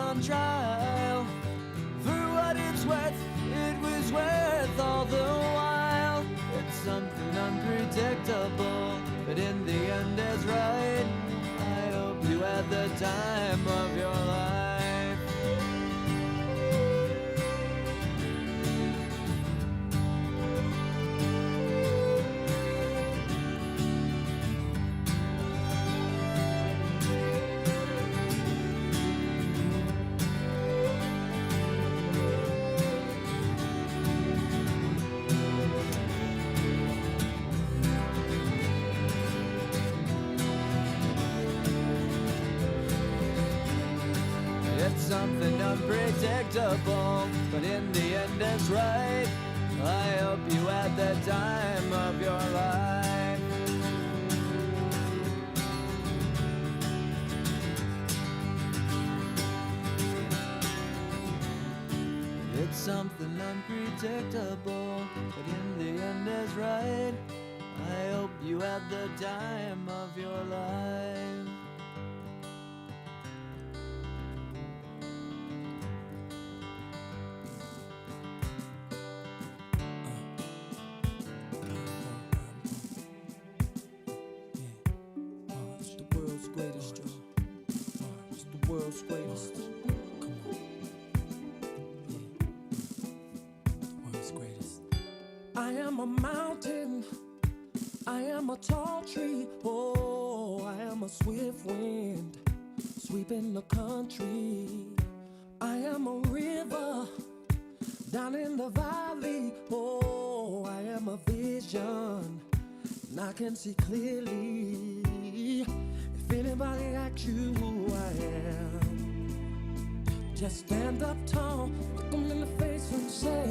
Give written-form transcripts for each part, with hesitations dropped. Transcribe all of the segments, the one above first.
on trial. For what it's worth, it was worth all the while. It's something unpredictable, but in the end is right. I hope you had the time of your life. It's something unpredictable, but in the end it's right. I hope you had the time of your life. It's something unpredictable, but in the end is right. I hope you had the time of your life. Greatest, y'all. It's the world's greatest. Come on. Yeah. The world's greatest. I am a mountain. I am a tall tree. Oh, I am a swift wind sweeping the country. I am a river down in the valley. Oh, I am a vision and I can see clearly. If anybody asks you who I am, just stand up tall, look them in the face and say,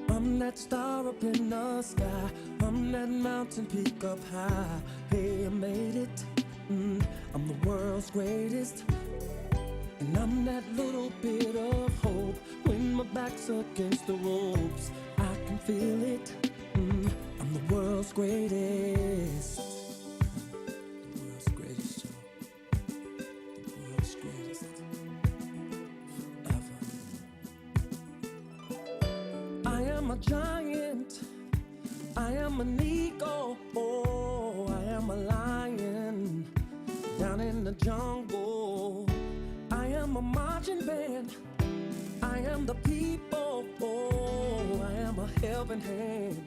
I'm that star up in the sky, I'm that mountain peak up high. Hey, I made it, I'm the world's greatest. And I'm that little bit of hope when my back's against the ropes. I can feel it, I'm the world's greatest. I am a giant, I am an eagle, oh, I am a lion down in the jungle. I am a marching band, I am the people, oh, I am a helping hand,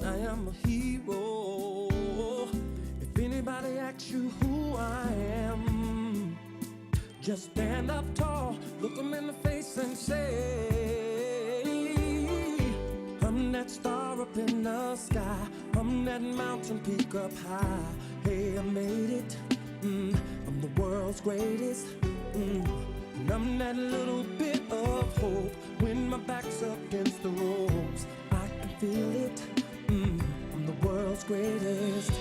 I am a hero. If anybody asks you who I am, just stand up tall, look them in the face and say, I'm that star up in the sky, I'm that mountain peak up high. Hey, I made it, I'm the world's greatest, and I'm that little bit of hope when my back's up against the ropes. I can feel it, I'm the world's greatest.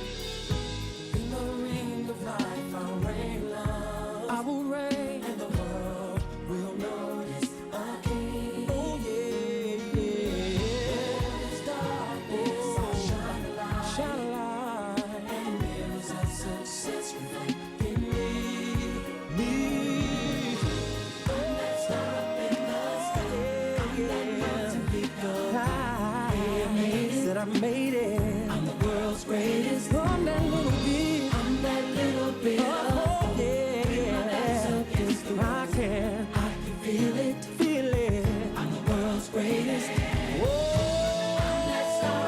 In the ring of life I'll reign love, I will reign, and the world will notice a king. Oh yeah, yeah. Darkness, I'll shine a light, shine a light, and mirrors of success reflect in me. I'm that star up in the sky, I'm that mountain peak up high. Said I made it, I'm the world's greatest. I'm that little bit, I'm that little bit of hope. I can feel it, feel it. I'm the world's greatest. Whoa, I'm that star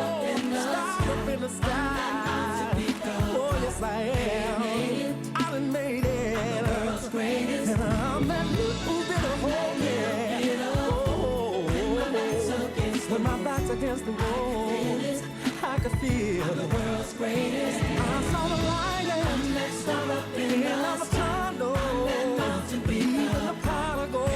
up in the sky. Oh, yes I am. I done made it. I'm the world's greatest. And I'm that little bit of hope, yeah. Oh, when my back's against the ropes, I can feel I'm the world's greatest. I saw the light and I'm that star up in the tunnel. Even the prodigal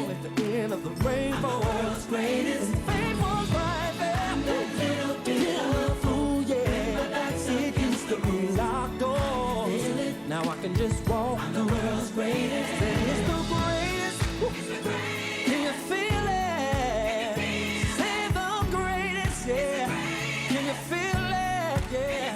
at the end of the rainbow, the world's greatest. And fame was right there. I'm that little bit of fool, yeah. My back's against the locked doors. Now I can just walk. I'm the world's greatest. And it's the greatest. Can you feel it? Say the greatest, yeah. Can you feel it? Yeah.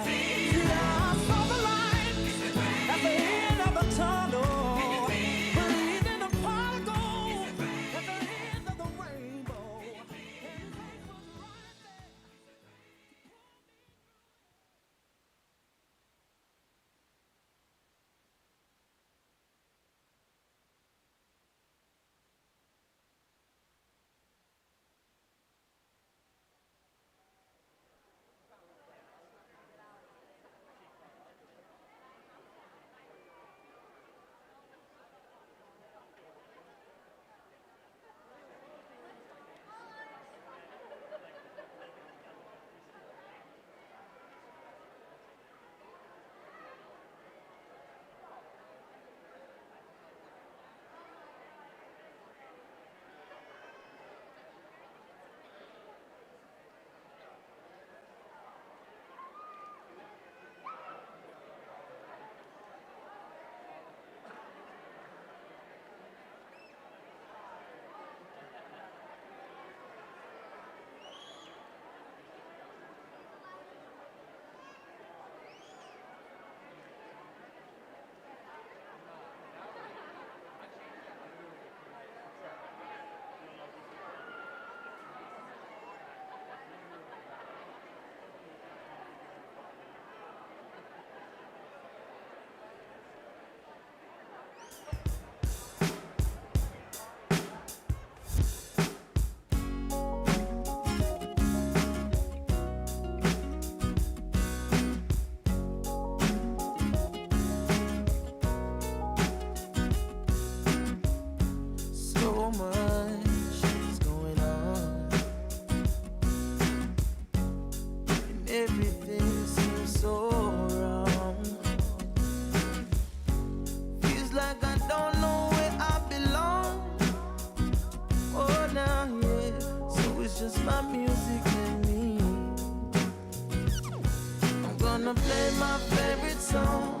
gonna play my favorite song.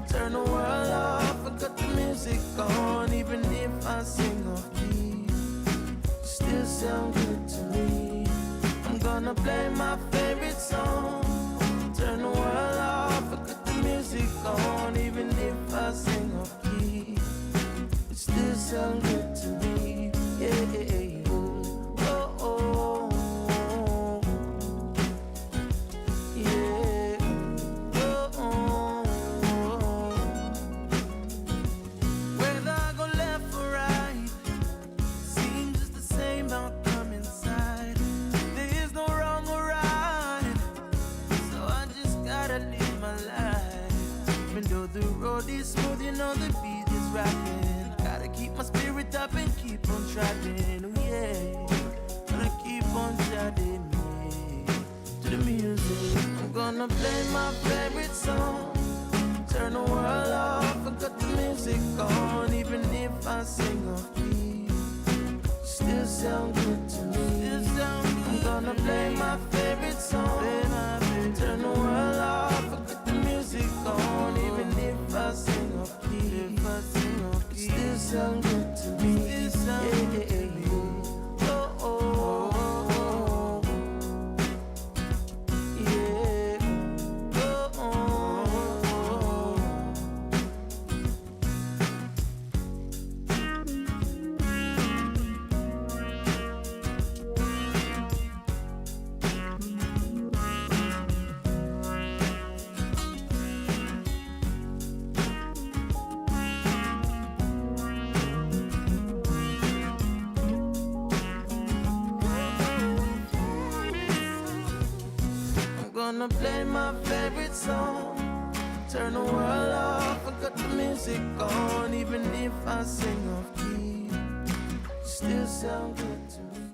Turn the world off and cut the music on. Even if I sing off key, still sound good to me. I'm gonna play my favorite song. Turn the world off and cut the music on. Even if I sing off key, it still sound good to me. Yeah. Oh, oh, oh. Yeah. Oh, oh, oh. Whether I go left or right, seems just the same outcome inside. There is no wrong or right, so I just gotta live my life. Even though the road is smooth, you know the beat is rapping. Gotta keep my spirit up and keep on tracking. Oh yeah, gotta keep on chatting, yeah, to the music. I'm gonna play my favorite song. Turn the world off and cut the music on. Even if I sing off key, still sound good to me. I'm gonna play my favorite song. Turn the world off and cut the music on. Even if I sing off key, it still sound good to me. Yeah. Oh, oh, oh, oh. Yeah. Oh, oh, oh, oh. I'm gonna play my favorite song. Turn the world off and cut the music on. Even if I sing off key, it still sound good to me.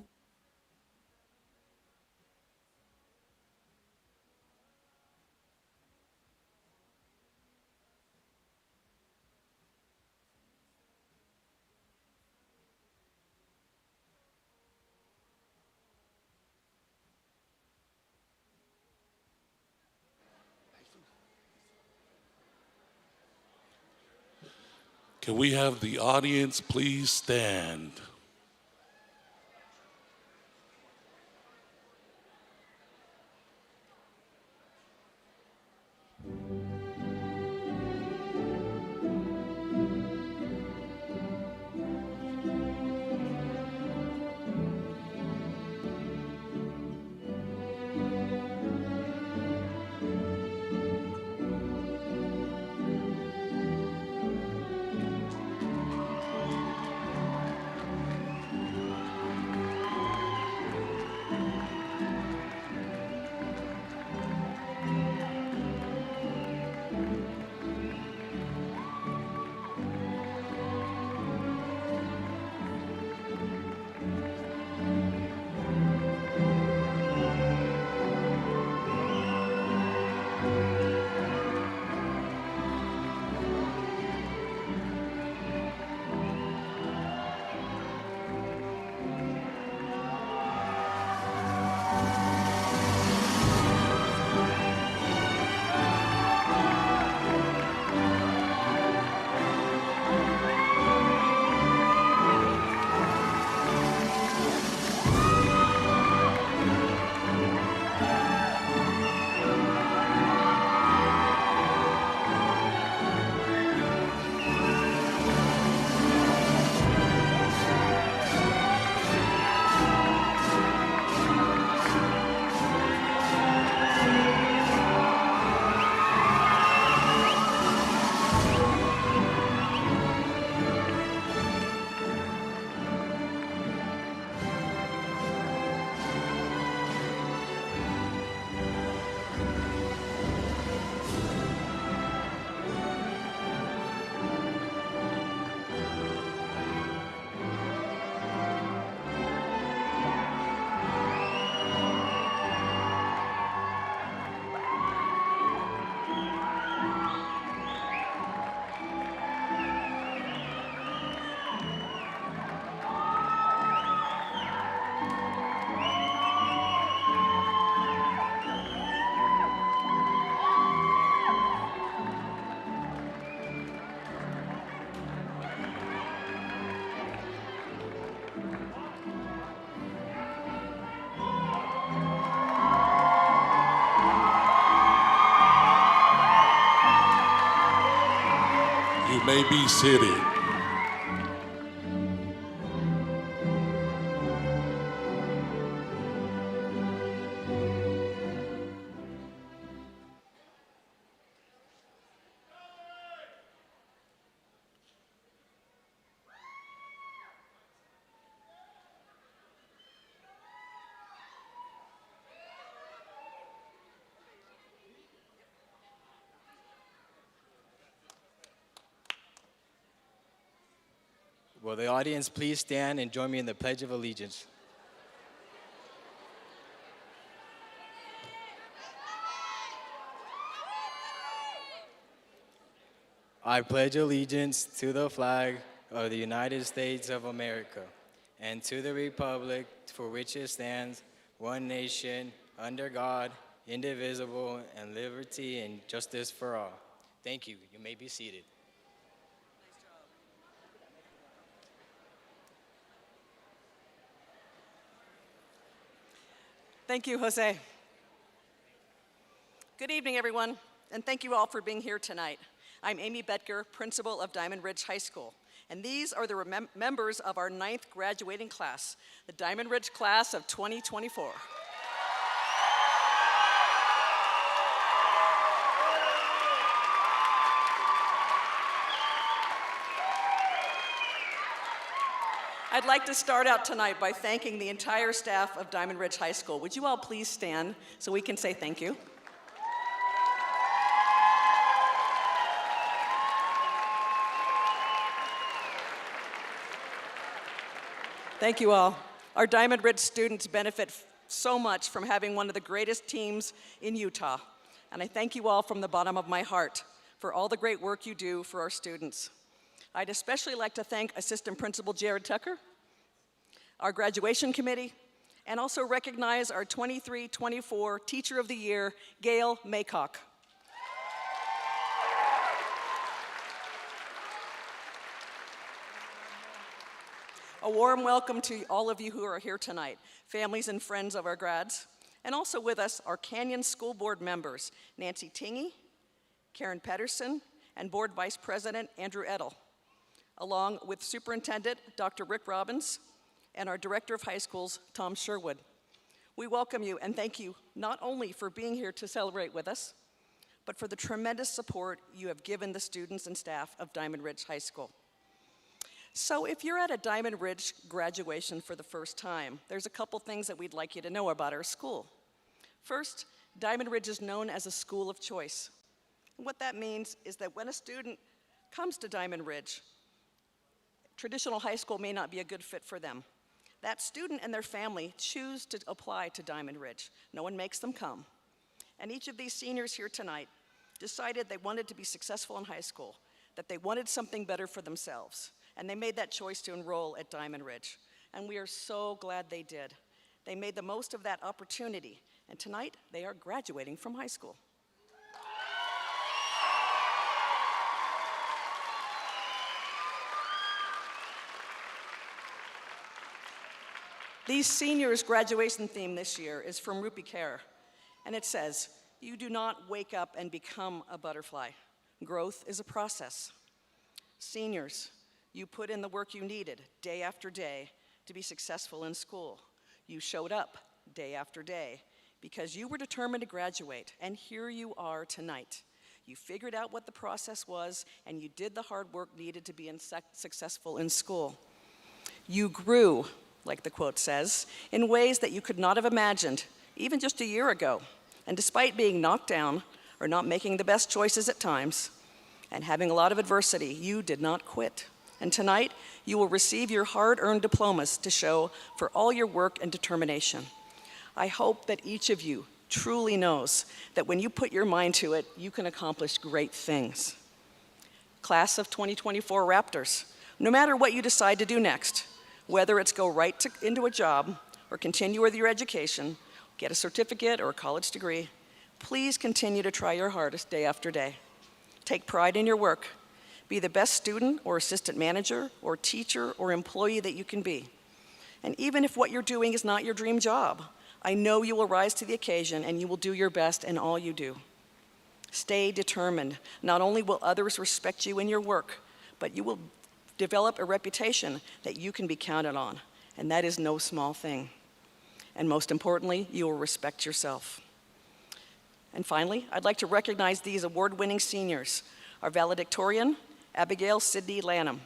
Can we have the audience please stand? may be seated. Will the audience please stand and join me in the Pledge of Allegiance? I pledge allegiance to the flag of the United States of America and to the republic for which it stands, one nation, under God, indivisible, and liberty and justice for all. Thank you. You may be seated. Thank you, Jose. Good evening, everyone, and thank you all for being here tonight. I'm Amy Betker, principal of Diamond Ridge High School, and these are the members of our 9th graduating class, the Diamond Ridge class of 2024. I'd like to start out tonight by thanking the entire staff of Diamond Ridge High School. Would you all please stand so we can say thank you? Thank you all. Our Diamond Ridge students benefit so much from having one of the greatest teams in Utah. And I thank you all from the bottom of my heart for all the great work you do for our students. I'd especially like to thank Assistant Principal Jared Tucker, our graduation committee, and also recognize our 23-24 Teacher of the Year, Gail Maycock. A warm welcome to all of you who are here tonight, families and friends of our grads, and also with us our Canyon School Board members, Nancy Tingy, Karen Pedersen, and Board Vice President Andrew Edel, along with Superintendent Dr. Rick Robbins and our Director of High Schools, Tom Sherwood. We welcome you and thank you not only for being here to celebrate with us, but for the tremendous support you have given the students and staff of Diamond Ridge High School. So if you're at a Diamond Ridge graduation for the first time, there's a couple things that we'd like you to know about our school. First, Diamond Ridge is known as a school of choice. And what that means is that when a student comes to Diamond Ridge, traditional high school may not be a good fit for them. That student and their family choose to apply to Diamond Ridge. No one makes them come. And each of these seniors here tonight decided they wanted to be successful in high school, that they wanted something better for themselves. And they made that choice to enroll at Diamond Ridge. And we are so glad they did. They made the most of that opportunity. And tonight, they are graduating from high school. These seniors' graduation theme this year is from Rupi Kaur, and it says, "You do not wake up and become a butterfly. Growth is a process." Seniors, you put in the work you needed day after day to be successful in school. You showed up day after day because you were determined to graduate, and here you are tonight. You figured out what the process was, and you did the hard work needed to be successful in school. You grew, like the quote says, in ways that you could not have imagined, even just a year ago. And despite being knocked down or not making the best choices at times and having a lot of adversity, you did not quit. And tonight, you will receive your hard-earned diplomas to show for all your work and determination. I hope that each of you truly knows that when you put your mind to it, you can accomplish great things. Class of 2024 Raptors, no matter what you decide to do next, whether it's go right into a job or continue with your education, get a certificate or a college degree, please continue to try your hardest day after day. Take pride in your work. Be the best student or assistant manager or teacher or employee that you can be. And even if what you're doing is not your dream job, I know you will rise to the occasion and you will do your best in all you do. Stay determined. Not only will others respect you in your work, but you will develop a reputation that you can be counted on, and that is no small thing. And most importantly, you will respect yourself. And finally, I'd like to recognize these award-winning seniors, our valedictorian, Abigail Sidney Lanham.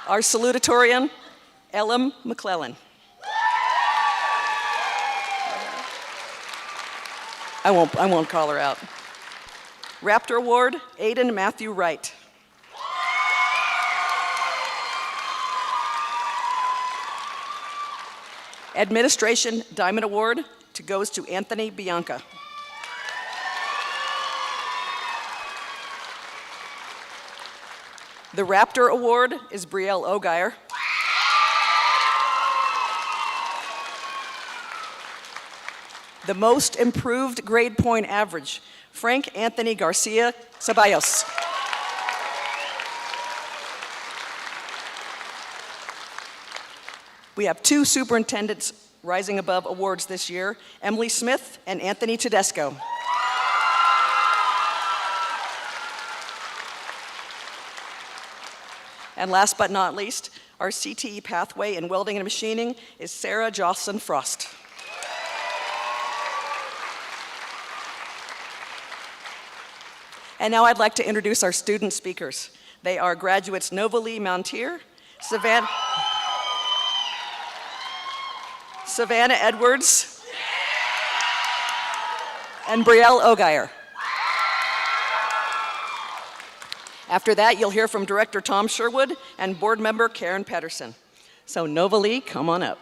Our salutatorian, Ellen McClellan. I won't call her out. Raptor Award, Aiden Matthew Wright. Administration Diamond Award goes to Anthony Bianca. The Raptor Award is Brielle Ogier. The Most Improved Grade Point Average, Frank Anthony Garcia Ceballos. We have two superintendents rising above awards this year, Emily Smith and Anthony Tedesco. And last but not least, our CTE pathway in welding and machining is Sarah Jocelyn Frost. And now I'd like to introduce our student speakers. They are graduates Nova Lee Mountier, Savannah Edwards, and Brielle Ogier. After that, you'll hear from Director Tom Sherwood and Board Member Karen Pedersen. So Nova Lee, come on up.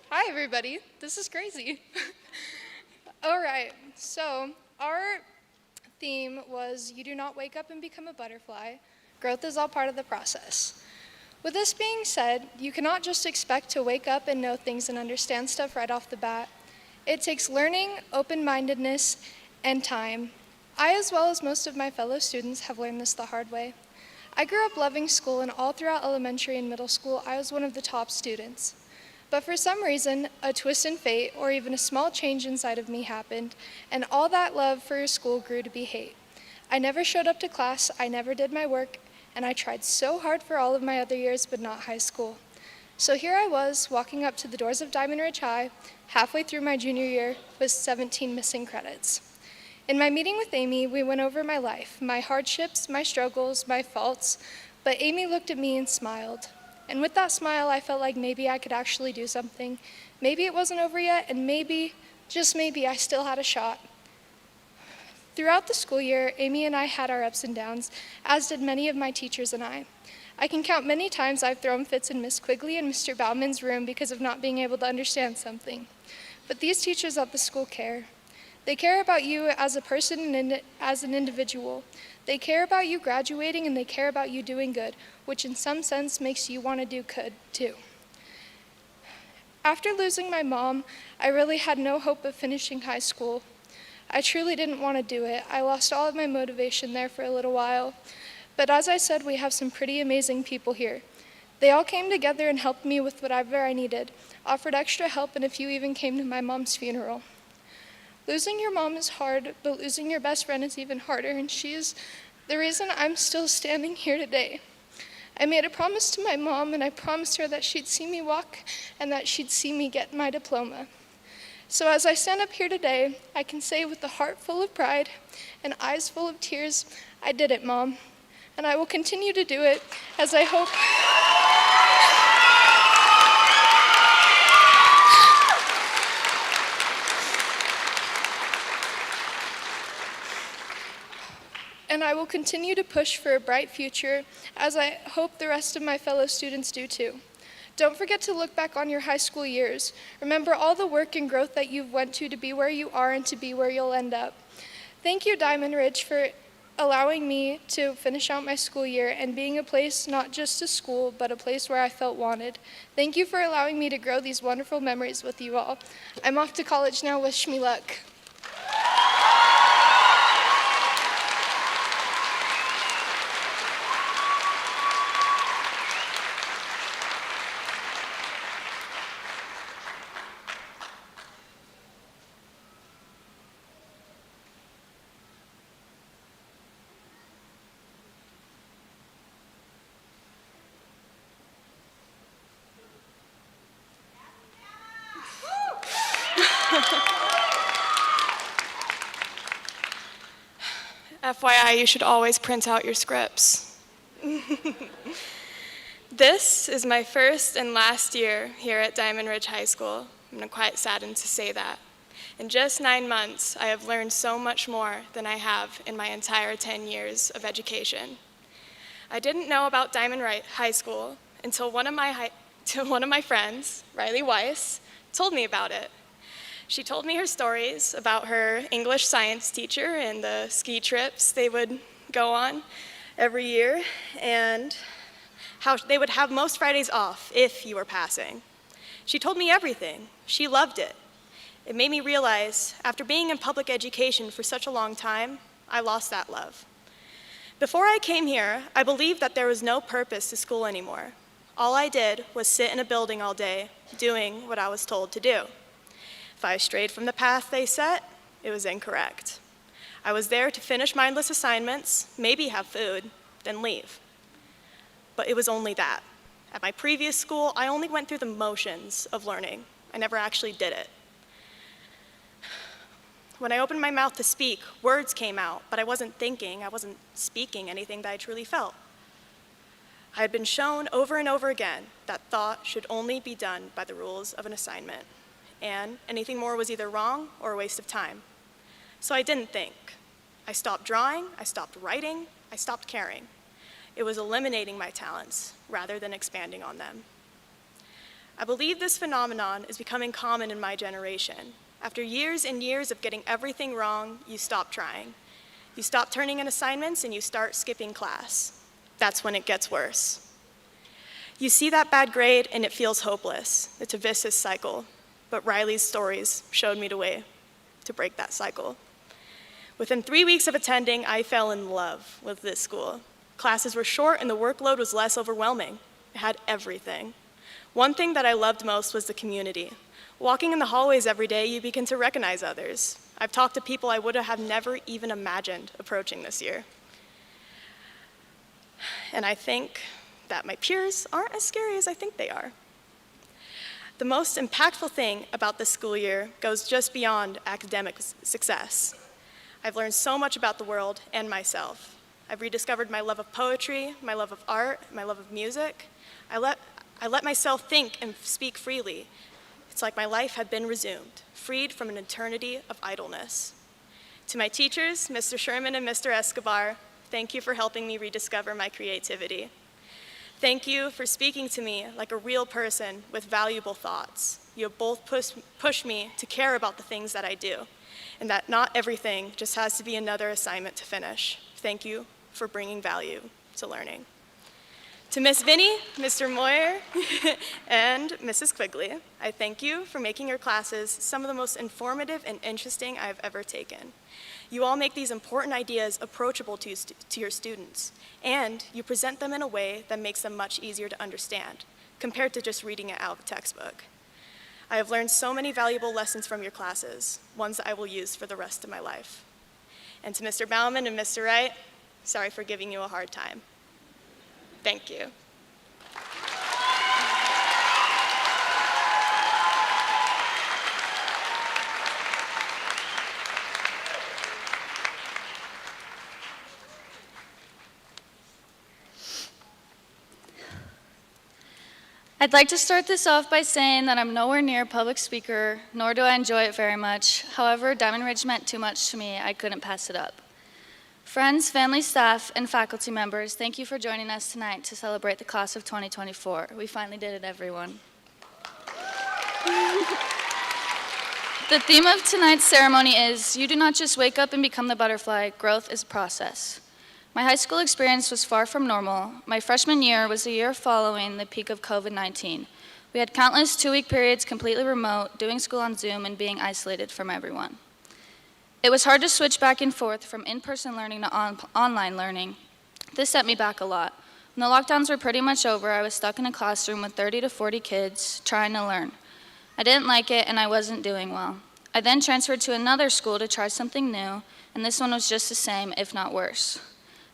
Hi, everybody. This is crazy. All right, so our theme was You Do Not Wake Up and Become a Butterfly. Growth is all part of the process. With this being said, you cannot just expect to wake up and know things and understand stuff right off the bat. It takes learning, open-mindedness, and time. I, as well as most of my fellow students, have learned this the hard way. I grew up loving school, and all throughout elementary and middle school, I was one of the top students. But for some reason, a twist in fate, or even a small change inside of me happened, and all that love for school grew to be hate. I never showed up to class, I never did my work, and I tried so hard for all of my other years, but not high school. So here I was, walking up to the doors of Diamond Ridge High, halfway through my junior year, with 17 missing credits. In my meeting with Amy, we went over my life, my hardships, my struggles, my faults, but Amy looked at me and smiled. And with that smile, I felt like maybe I could actually do something. Maybe it wasn't over yet, and maybe, just maybe, I still had a shot. Throughout the school year, Amy and I had our ups and downs, as did many of my teachers and I. I can count many times I've thrown fits in Miss Quigley and Mr. Bauman's room because of not being able to understand something. But these teachers at the school care. They care about you as a person and as an individual. They care about you graduating, and they care about you doing good, which in some sense makes you want to do good too. After losing my mom, I really had no hope of finishing high school. I truly didn't want to do it. I lost all of my motivation there for a little while. But as I said, we have some pretty amazing people here. They all came together and helped me with whatever I needed, offered extra help, and a few even came to my mom's funeral. Losing your mom is hard, but losing your best friend is even harder, and she is the reason I'm still standing here today. I made a promise to my mom, and I promised her that she'd see me walk and that she'd see me get my diploma. So as I stand up here today, I can say with a heart full of pride and eyes full of tears, I did it, Mom. And I will continue to do it as I hope. And I will continue to push for a bright future, as I hope the rest of my fellow students do too. Don't forget to look back on your high school years. Remember all the work and growth that you've went to be where you are and to be where you'll end up. Thank you, Diamond Ridge, for allowing me to finish out my school year and being a place not just a school, but a place where I felt wanted. Thank you for allowing me to grow these wonderful memories with you all. I'm off to college now. Wish me luck. FYI, you should always print out your scripts. This is my first and last year here at Diamond Ridge High School. I'm quite saddened to say that. In just 9 months, I have learned so much more than I have in my entire 10 years of education. I didn't know about Diamond High School until one of my friends, Riley Weiss, told me about it. She told me her stories about her English science teacher and the ski trips they would go on every year, and how they would have most Fridays off if you were passing. She told me everything. She loved it. It made me realize, after being in public education for such a long time, I lost that love. Before I came here, I believed that there was no purpose to school anymore. All I did was sit in a building all day, doing what I was told to do. If I strayed from the path they set, it was incorrect. I was there to finish mindless assignments, maybe have food, then leave. But it was only that. At my previous school, I only went through the motions of learning. I never actually did it. When I opened my mouth to speak, words came out, but I wasn't thinking, I wasn't speaking anything that I truly felt. I had been shown over and over again that thought should only be done by the rules of an assignment, and anything more was either wrong or a waste of time. So I didn't think. I stopped drawing, I stopped writing, I stopped caring. It was eliminating my talents rather than expanding on them. I believe this phenomenon is becoming common in my generation. After years and years of getting everything wrong, you stop trying. You stop turning in assignments and you start skipping class. That's when it gets worse. You see that bad grade and it feels hopeless. It's a vicious cycle. But Riley's stories showed me the way to break that cycle. Within 3 weeks of attending, I fell in love with this school. Classes were short and the workload was less overwhelming. It had everything. One thing that I loved most was the community. Walking in the hallways every day, you begin to recognize others. I've talked to people I would have never even imagined approaching this year. And I think that my peers aren't as scary as I think they are. The most impactful thing about this school year goes just beyond academic success. I've learned so much about the world and myself. I've rediscovered my love of poetry, my love of art, my love of music. I let myself think and speak freely. It's like my life had been resumed, freed from an eternity of idleness. To my teachers, Mr. Sherman and Mr. Escobar, thank you for helping me rediscover my creativity. Thank you for speaking to me like a real person with valuable thoughts. You have both pushed me to care about the things that I do, and that not everything just has to be another assignment to finish. Thank you for bringing value to learning. To Miss Vinnie, Mr. Moyer, and Mrs. Quigley, I thank you for making your classes some of the most informative and interesting I have ever taken. You all make these important ideas approachable to your students, and you present them in a way that makes them much easier to understand, compared to just reading it out of a textbook. I have learned so many valuable lessons from your classes, ones that I will use for the rest of my life. And to Mr. Bauman and Mr. Wright, sorry for giving you a hard time. Thank you. I'd like to start this off by saying that I'm nowhere near a public speaker, nor do I enjoy it very much. However, Diamond Ridge meant too much to me, I couldn't pass it up. Friends, family, staff, and faculty members, thank you for joining us tonight to celebrate the class of 2024. We finally did it, everyone. The theme of tonight's ceremony is, you do not just wake up and become the butterfly, growth is a process. My high school experience was far from normal. My freshman year was the year following the peak of COVID-19. We had countless 2-week periods completely remote, doing school on Zoom, and being isolated from everyone. It was hard to switch back and forth from in-person learning to online learning. This set me back a lot. When the lockdowns were pretty much over, I was stuck in a classroom with 30 to 40 kids trying to learn. I didn't like it and I wasn't doing well. I then transferred to another school to try something new, and this one was just the same, if not worse.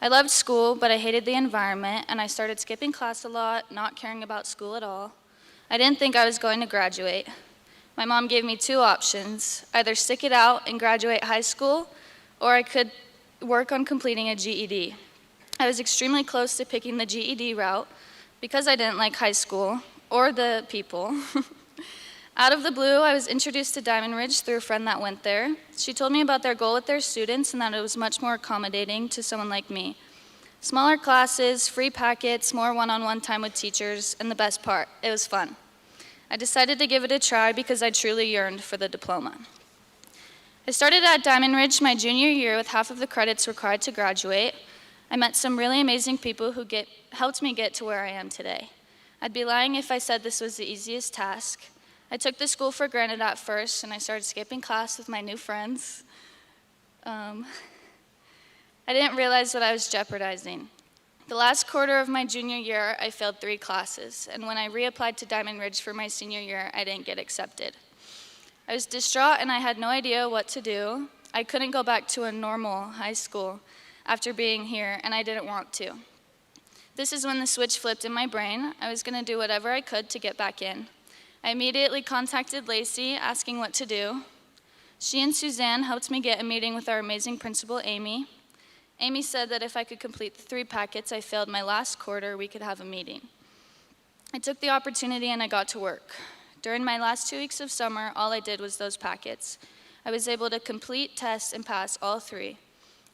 I loved school, but I hated the environment, and I started skipping class a lot, not caring about school at all. I didn't think I was going to graduate. My mom gave me 2 options, either stick it out and graduate high school, or I could work on completing a GED. I was extremely close to picking the GED route because I didn't like high school or the people. Out of the blue, I was introduced to Diamond Ridge through a friend that went there. She told me about their goal with their students and that it was much more accommodating to someone like me. Smaller classes, free packets, more one-on-one time with teachers, and the best part, it was fun. I decided to give it a try because I truly yearned for the diploma. I started at Diamond Ridge my junior year with half of the credits required to graduate. I met some really amazing people who helped me get to where I am today. I'd be lying if I said this was the easiest task. I took the school for granted at first, and I started skipping class with my new friends. I didn't realize what I was jeopardizing. The last quarter of my junior year, I failed 3 classes, and when I reapplied to Diamond Ridge for my senior year, I didn't get accepted. I was distraught, and I had no idea what to do. I couldn't go back to a normal high school after being here, and I didn't want to. This is when the switch flipped in my brain. I was going to do whatever I could to get back in. I immediately contacted Lacey, asking what to do. She and Suzanne helped me get a meeting with our amazing principal, Amy. Amy said that if I could complete the 3 packets I failed my last quarter, we could have a meeting. I took the opportunity and I got to work. During my last 2 weeks of summer, all I did was those packets. I was able to complete, test, and pass all 3.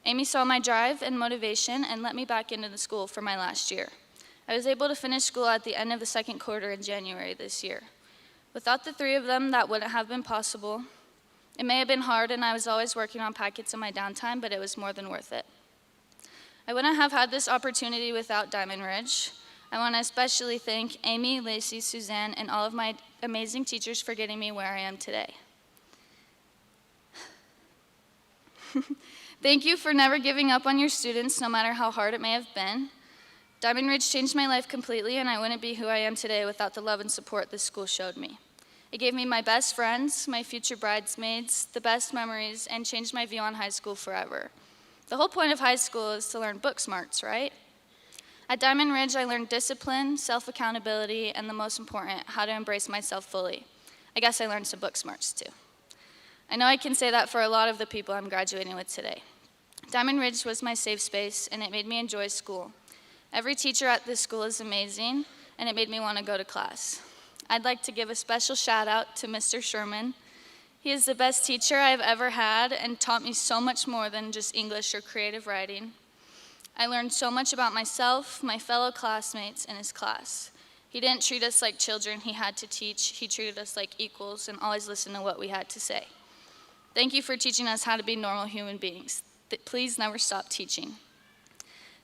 Amy saw my drive and motivation and let me back into the school for my last year. I was able to finish school at the end of the 2nd quarter in January this year. Without the 3 of them, that wouldn't have been possible. It may have been hard, and I was always working on packets in my downtime, but it was more than worth it. I wouldn't have had this opportunity without Diamond Ridge. I want to especially thank Amy, Lacey, Suzanne, and all of my amazing teachers for getting me where I am today. Thank you for never giving up on your students, no matter how hard it may have been. Diamond Ridge changed my life completely, and I wouldn't be who I am today without the love and support this school showed me. It gave me my best friends, my future bridesmaids, the best memories, and changed my view on high school forever. The whole point of high school is to learn book smarts, right? At Diamond Ridge, I learned discipline, self-accountability, and the most important, how to embrace myself fully. I guess I learned some book smarts too. I know I can say that for a lot of the people I'm graduating with today. Diamond Ridge was my safe space, and it made me enjoy school. Every teacher at this school is amazing, and it made me want to go to class. I'd like to give a special shout out to Mr. Sherman. He is the best teacher I've ever had and taught me so much more than just English or creative writing. I learned so much about myself, my fellow classmates, and his class. He didn't treat us like children he had to teach. He treated us like equals and always listened to what we had to say. Thank you for teaching us how to be normal human beings. Please never stop teaching.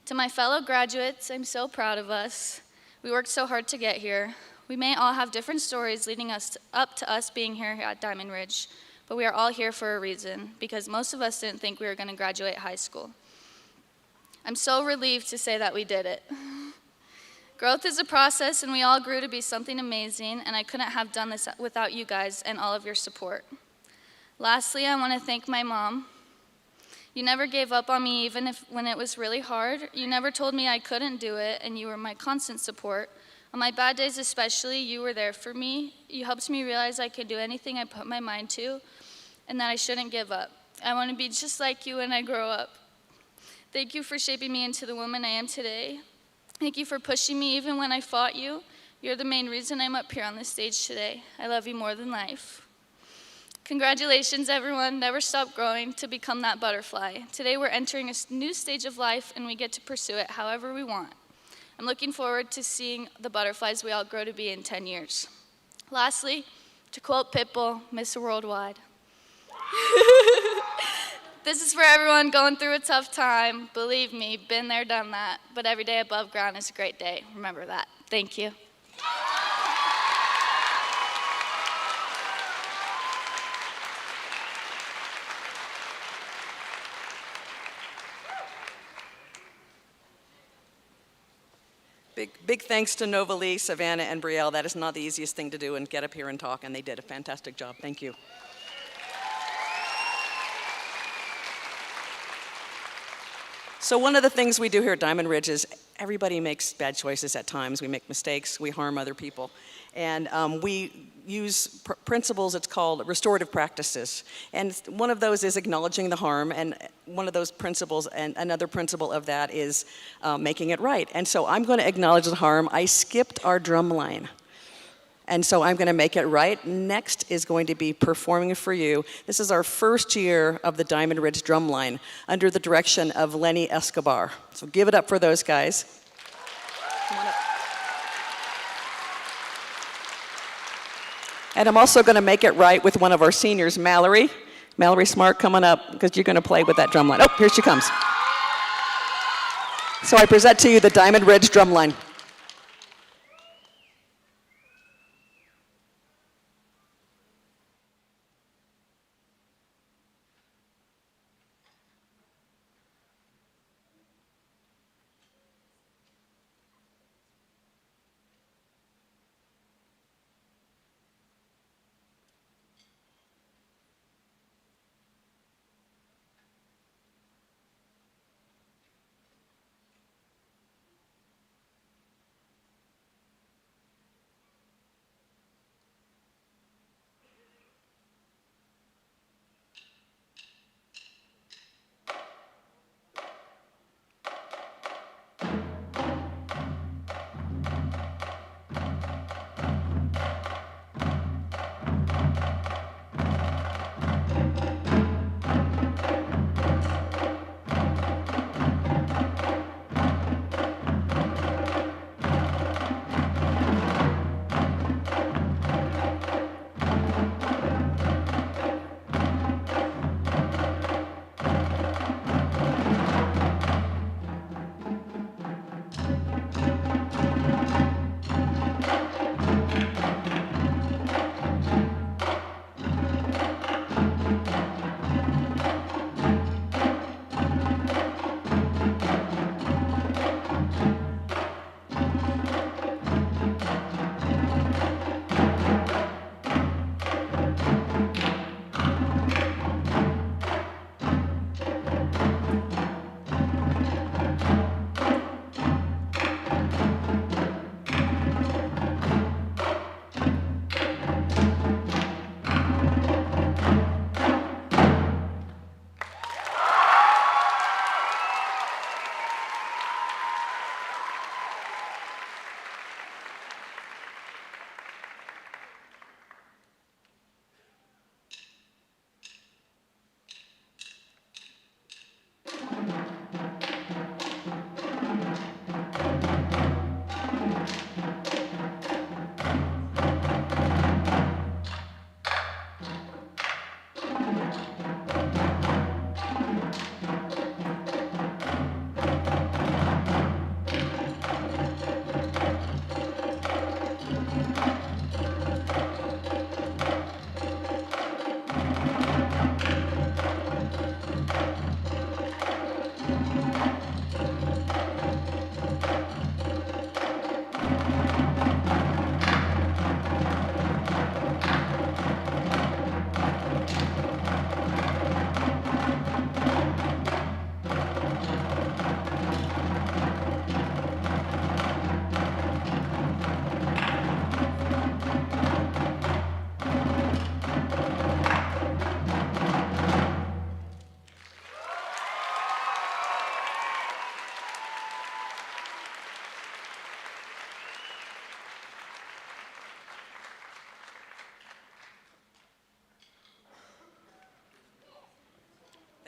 To my fellow graduates, I'm so proud of us. We worked so hard to get here. We may all have different stories leading us up to us being here at Diamond Ridge, but we are all here for a reason, because most of us didn't think we were going to graduate high school. I'm so relieved to say that we did it. Growth is a process, and we all grew to be something amazing, and I couldn't have done this without you guys and all of your support. Lastly, I want to thank my mom. You never gave up on me even when it was really hard. You never told me I couldn't do it, and you were my constant support. On my bad days especially, you were there for me. You helped me realize I could do anything I put my mind to, and that I shouldn't give up. I want to be just like you when I grow up. Thank you for shaping me into the woman I am today. Thank you for pushing me even when I fought you. You're the main reason I'm up here on this stage today. I love you more than life. Congratulations, everyone. Never stop growing to become that butterfly. Today we're entering a new stage of life, and we get to pursue it however we want. I'm looking forward to seeing the butterflies we all grow to be in 10 years. Lastly, to quote Pitbull, Miss Worldwide. This is for everyone going through a tough time. Believe me, been there, done that. But every day above ground is a great day. Remember that. Thank you. Big thanks to Nova Lee, Savannah, and Brielle. That is not the easiest thing to do, and get up here and talk, and they did a fantastic job. Thank you. So one of the things we do here at Diamond Ridge is everybody makes bad choices at times. We make mistakes, we harm other people. And we use principles, it's called restorative practices. And one of those is acknowledging the harm, and one of those principles, and another principle of that is making it right. And so I'm going to acknowledge the harm. I skipped our drum line. And so I'm going to make it right. Next is going to be performing for you. This is our first year of the Diamond Ridge Drumline under the direction of Lenny Escobar. So give it up for those guys. Come on up. And I'm also going to make it right with one of our seniors, Mallory. Mallory Smart, coming up because you're going to play with that drumline. Oh, here she comes. So I present to you the Diamond Ridge Drumline.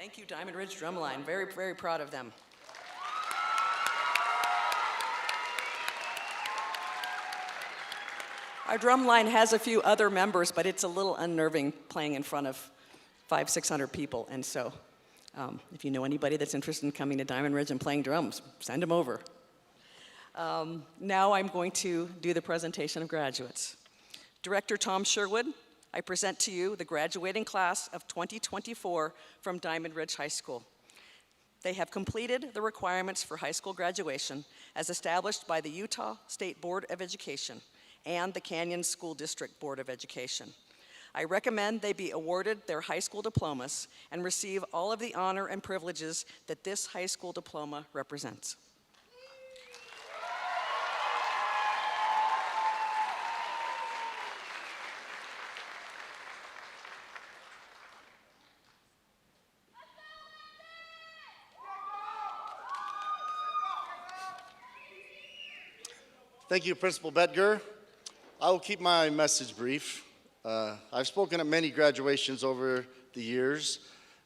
Thank you, Diamond Ridge Drumline. Very, very proud of them. Our drumline has a few other members, but it's a little unnerving playing in front of 500-600 people. And so if you know anybody that's interested in coming to Diamond Ridge and playing drums, send them over. Now I'm going to do the presentation of graduates. Director Tom Sherwood, I present to you the graduating class of 2024 from Diamond Ridge High School. They have completed the requirements for high school graduation as established by the Utah State Board of Education and the Canyon School District Board of Education. I recommend they be awarded their high school diplomas and receive all of the honor and privileges that this high school diploma represents. Thank you, Principal Betger. I will keep my message brief. I've spoken at many graduations over the years,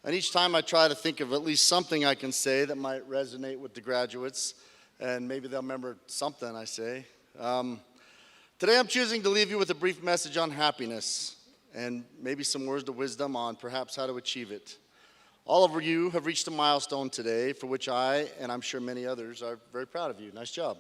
and each time I try to think of at least something I can say that might resonate with the graduates, and maybe they'll remember something I say. Today I'm choosing to leave you with a brief message on happiness, and maybe some words of wisdom on perhaps how to achieve it. All of you have reached a milestone today for which I, and I'm sure many others, are very proud of you. Nice job.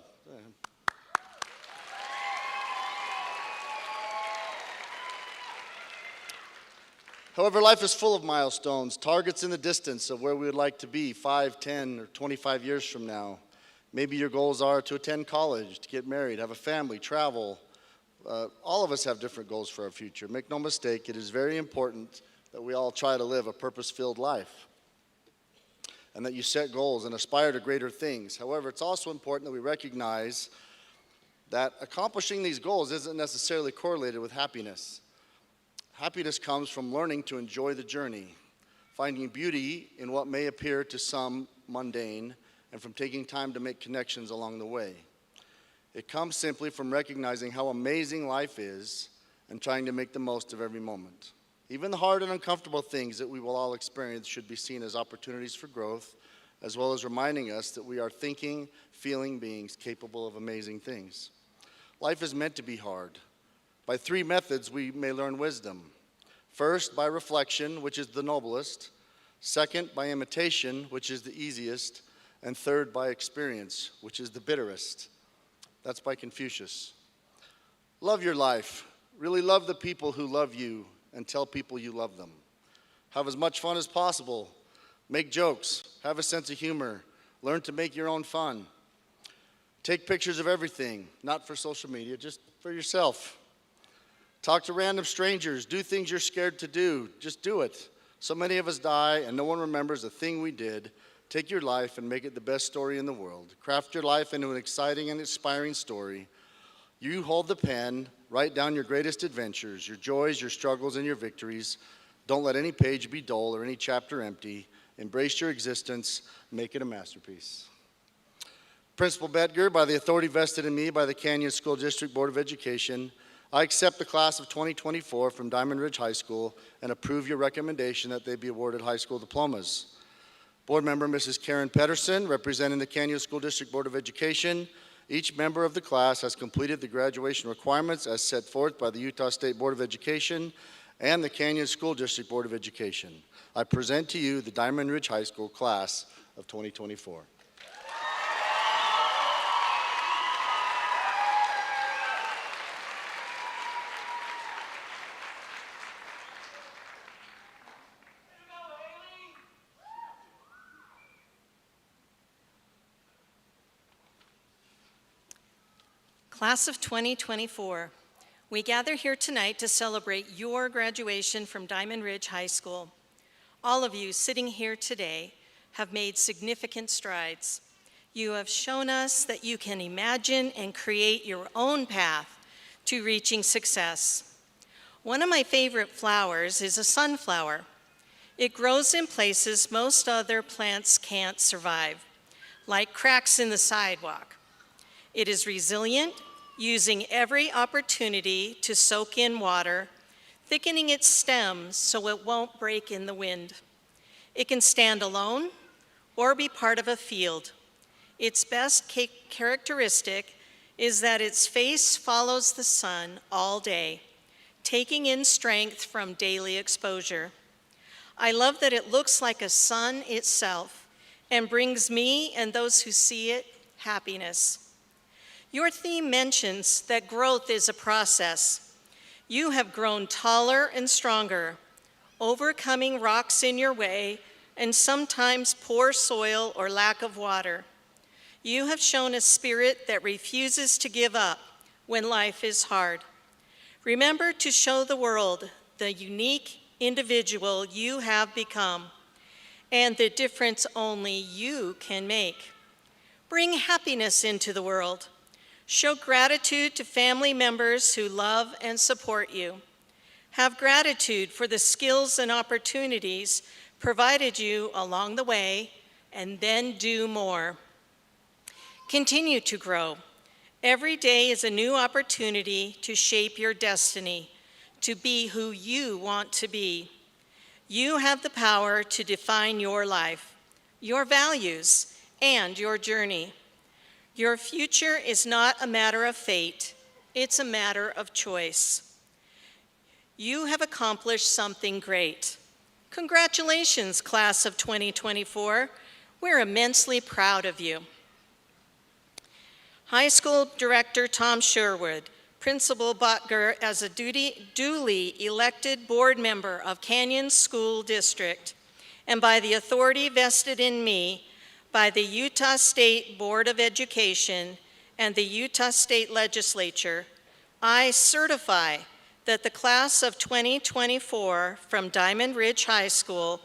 However, life is full of milestones, targets in the distance of where we would like to be 5, 10, or 25 years from now. Maybe your goals are to attend college, to get married, have a family, travel. All of us have different goals for our future. Make no mistake, it is very important that we all try to live a purpose-filled life and that you set goals and aspire to greater things. However, it's also important that we recognize that accomplishing these goals isn't necessarily correlated with happiness. Happiness comes from learning to enjoy the journey, finding beauty in what may appear to some mundane, and from taking time to make connections along the way. It comes simply from recognizing how amazing life is and trying to make the most of every moment. Even the hard and uncomfortable things that we will all experience should be seen as opportunities for growth, as well as reminding us that we are thinking, feeling beings capable of amazing things. Life is meant to be hard. By 3 methods, we may learn wisdom. First, by reflection, which is the noblest. Second, by imitation, which is the easiest. And third, by experience, which is the bitterest. That's by Confucius. Love your life. Really love the people who love you, and tell people you love them. Have as much fun as possible. Make jokes. Have a sense of humor. Learn to make your own fun. Take pictures of everything, not for social media, just for yourself. Talk to random strangers. Do things you're scared to do. Just do it. So many of us die and no one remembers a thing we did. Take your life and make it the best story in the world. Craft your life into an exciting and inspiring story. You hold the pen, write down your greatest adventures, your joys, your struggles, and your victories. Don't let any page be dull or any chapter empty. Embrace your existence. Make it a masterpiece. Principal Betger, by the authority vested in me by the Canyon School District Board of Education, I accept the class of 2024 from Diamond Ridge High School and approve your recommendation that they be awarded high school diplomas. Board member Mrs. Karen Pedersen, representing the Canyon School District Board of Education. Each member of the class has completed the graduation requirements as set forth by the Utah State Board of Education and the Canyon School District Board of Education. I present to you the Diamond Ridge High School class of 2024. Class of 2024, we gather here tonight to celebrate your graduation from Diamond Ridge High School. All of you sitting here today have made significant strides. You have shown us that you can imagine and create your own path to reaching success. One of my favorite flowers is a sunflower. It grows in places most other plants can't survive, like cracks in the sidewalk. It is resilient, using every opportunity to soak in water, thickening its stems so it won't break in the wind. It can stand alone or be part of a field. Its best characteristic is that its face follows the sun all day, taking in strength from daily exposure. I love that it looks like a sun itself and brings me and those who see it happiness. Your theme mentions that growth is a process. You have grown taller and stronger, overcoming rocks in your way and sometimes poor soil or lack of water. You have shown a spirit that refuses to give up when life is hard. Remember to show the world the unique individual you have become and the difference only you can make. Bring happiness into the world. Show gratitude to family members who love and support you. Have gratitude for the skills and opportunities provided you along the way, and then do more. Continue to grow. Every day is a new opportunity to shape your destiny, to be who you want to be. You have the power to define your life, your values, and your journey. Your future is not a matter of fate, it's a matter of choice. You have accomplished something great. Congratulations, class of 2024. We're immensely proud of you. High School Director Tom Sherwood, Principal Butker as a duly elected board member of Canyon School District, and by the authority vested in me by the Utah State Board of Education and the Utah State Legislature, I certify that the class of 2024 from Diamond Ridge High School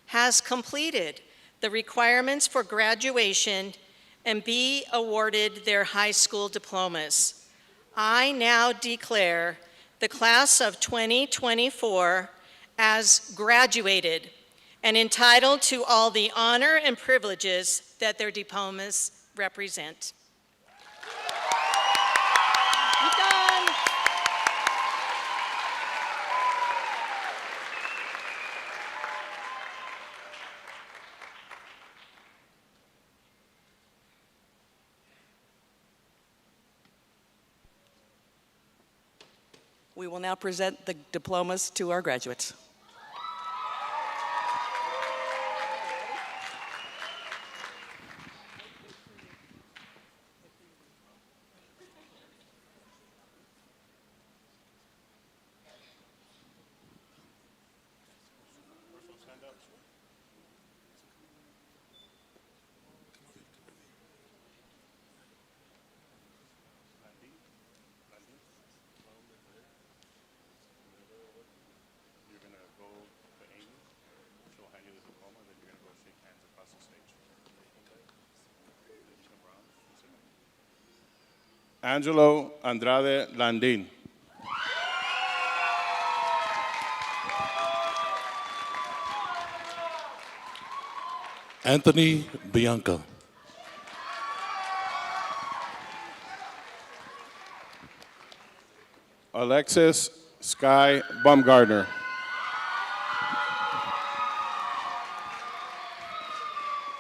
has completed the requirements for graduation and be awarded their high school diplomas. I now declare the class of 2024 as graduated and entitled to all the honor and privileges that their diplomas represent. We will now present the diplomas to our graduates. Angelo Andrade Landin. Anthony Bianca. Alexis Sky Baumgartner.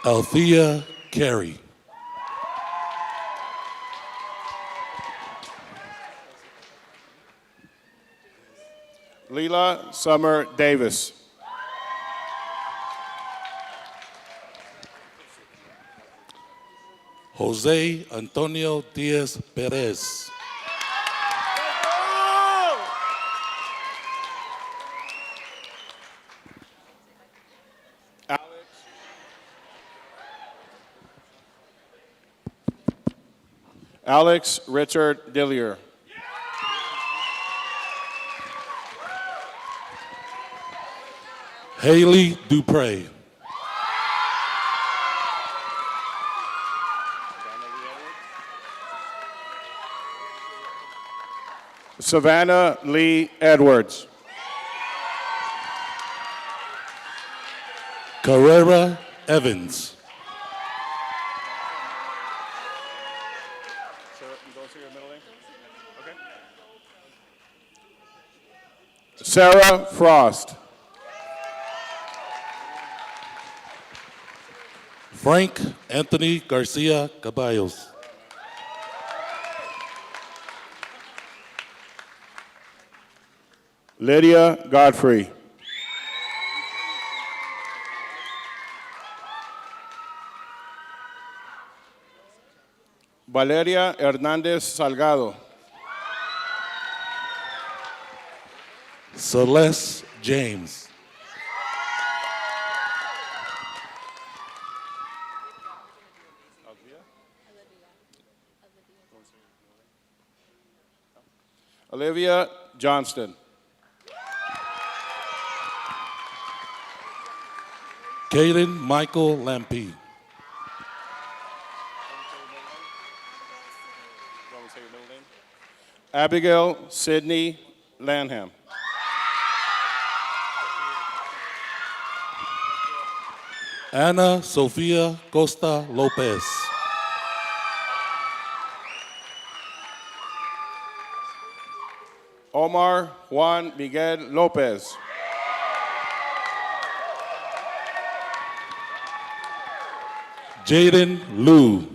Althea Carey. Leela Summer Davis. Jose Antonio Diaz Perez. Alex Richard Dillier. Haley Dupre. Savannah Lee Edwards. Carrera Evans. Sarah Frost. Frank Anthony Garcia Caballos. Lydia Godfrey. Valeria Hernández Salgado. Celeste James. Olivia Johnston. Caden Michael Lampe. Abigail Sydney Lanham. Ana Sofia Costa Lopez. Omar Juan Miguel Lopez. Jaden Liu.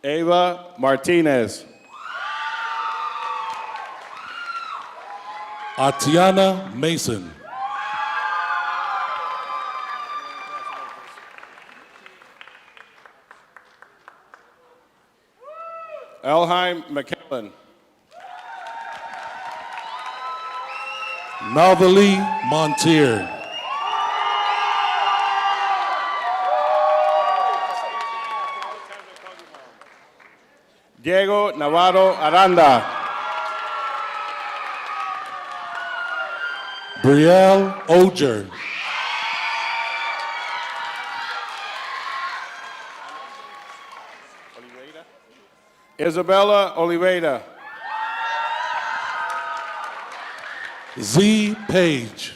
Ava Martinez. Atiana Mason. Elheim McKellen. Navalie Montier. Diego Navarro Aranda. Brielle Oger. Isabella Oliveira. Z Page.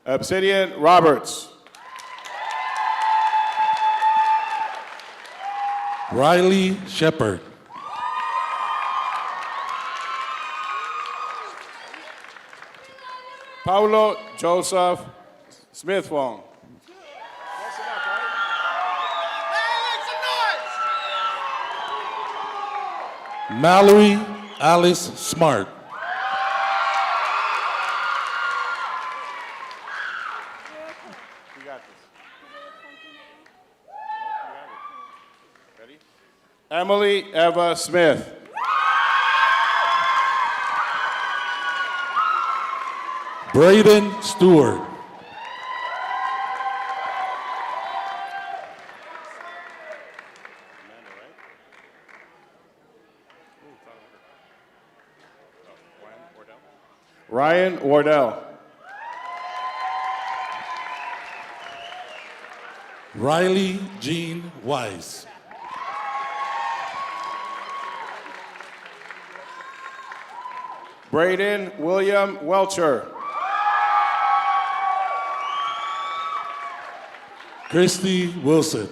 Obsidian Roberts. Riley Shepard. Paulo Joseph Smith-Wong. Mallory Alice Smart. You got this. Ready? Emily Eva Smith. Braden Stewart. Ryan Wardell. Riley Jean Wise. Braden William Welcher. Christy Wilson.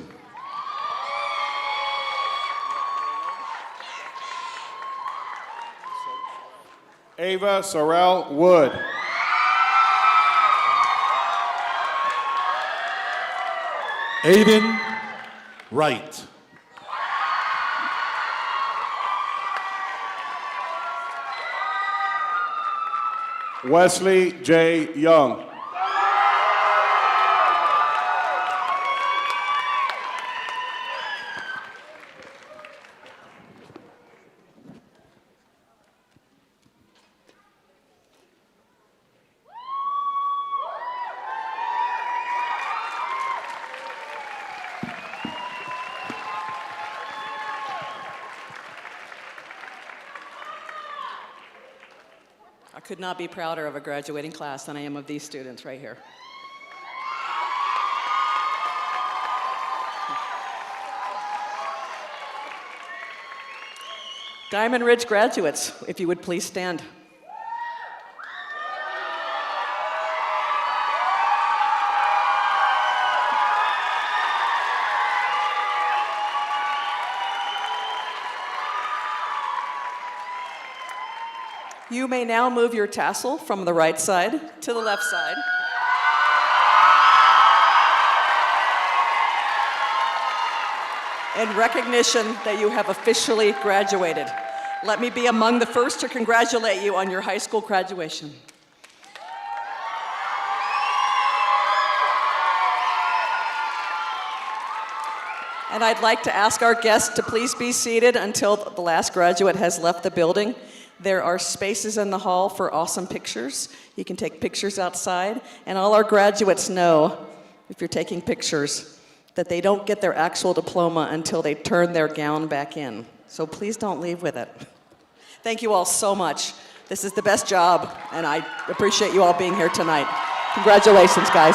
Ava Sorrell Wood. Aiden Wright. Wesley J. Young. I could not be prouder of a graduating class than I am of these students right here. Diamond Ridge graduates, if you would please stand. You may now move your tassel from the right side to the left side. In recognition that you have officially graduated. Let me be among the first to congratulate you on your high school graduation. And I'd like to ask our guests to please be seated until the last graduate has left the building. There are spaces in the hall for awesome pictures. You can take pictures outside, and all our graduates know, if you're taking pictures, that they don't get their actual diploma until they turn their gown back in. So please don't leave with it. Thank you all so much. This is the best job, and I appreciate you all being here tonight. Congratulations, guys.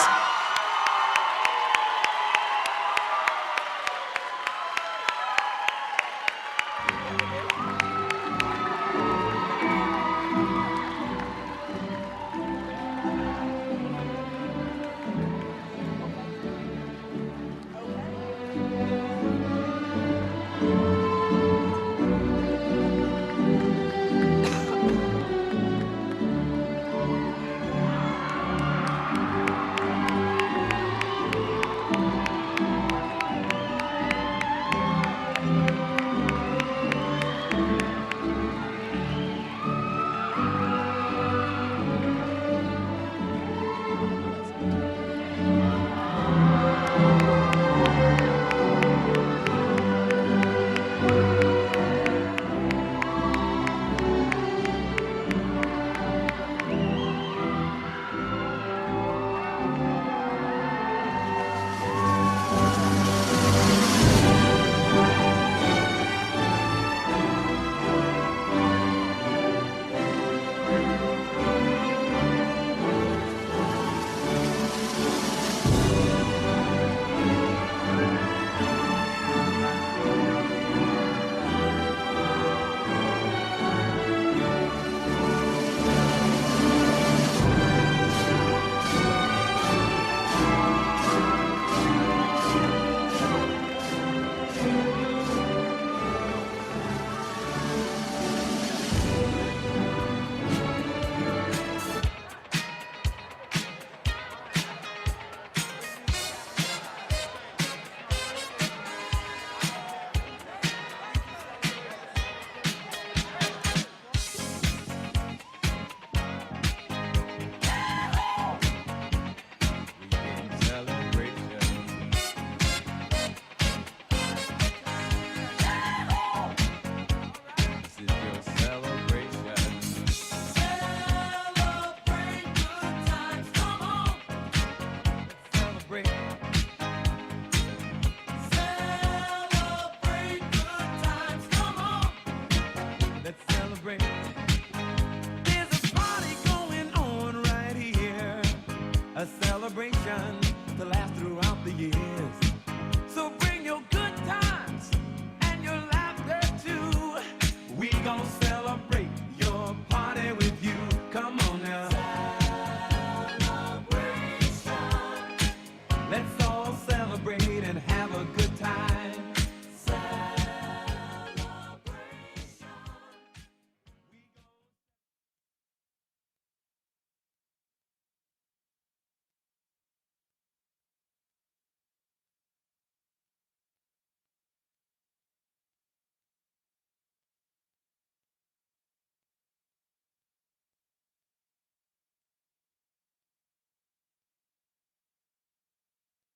A celebration to last throughout the years.